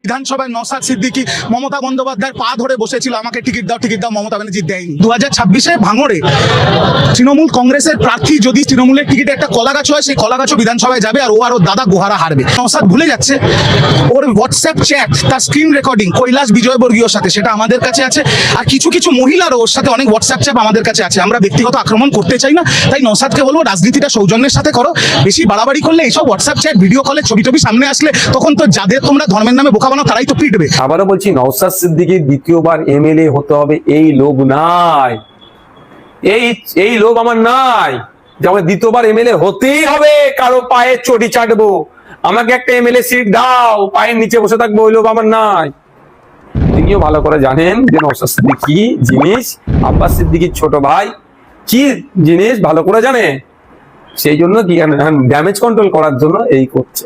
বিধানসভায় নওশাদ সিদ্দিকী মমতা বন্দ্যোপাধ্যায়ের পা ধরে বসেছিল, আমাকে টিকিট দাও, মমতা ব্যানার্জি দেয়নি। 2026-এ ভাঙড়ে তৃণমূল কংগ্রেসের প্রার্থী যদি তৃণমূলের টিকিটে একটা কলাগাছ হয়, সেই কলাগাছও বিধানসভায় যাবে, আর ওর দাদা গোহারা হারবে। নওশাদ ভুলে যাচ্ছে ওর হোয়াটসঅ্যাপ চ্যাট, তার স্ক্রিন রেকর্ডিং কৈলাস বিজয়বর্গীয়র সাথে, সেটা আমাদের কাছে আছে। আর কিছু কিছু মহিলারও ওর সাথে অনেক হোয়াটসঅ্যাপ চ্যাট আমাদের কাছে আছে। আমরা ব্যক্তিগত আক্রমণ করতে চাই না, তাই নওশাদকে বলবো রাজনীতিটা সৌজন্যের সাথে করো। বেশি বাড়াবাড়ি করলে এইসব হোয়াটসঅ্যাপ চ্যাট, ভিডিও কলে ছবি সামনে আসলে তখন তো যাদের তোমরা ধর্মের নামে বোকা বানাও তারাই তো পিটবে। আবারও বলছি, নওশাদ সিদ্দিকীর দ্বিতীয়বার এমএলএ হতে হবে এই লোক নাই, এই লোক আমার নাই যে আমাকে দ্বিতীয়বার এমএলএ হতেই হবে কারো পায়ে চটি চাটবো, আমাকে একটা এমএলএ সিট দাও, পায়ের নিচে বসে থাকবো, ওই লোক আমার নাই। তিনিও ভালো করে জানেন যে নওশাদ সিদ্দিকী জিনিস, আব্বাস সিদ্দিকীর ছোট ভাই কি জিনিস ভালো করে জানে, সেই জন্য কি ড্যামেজ কন্ট্রোল করার জন্য এই করছে।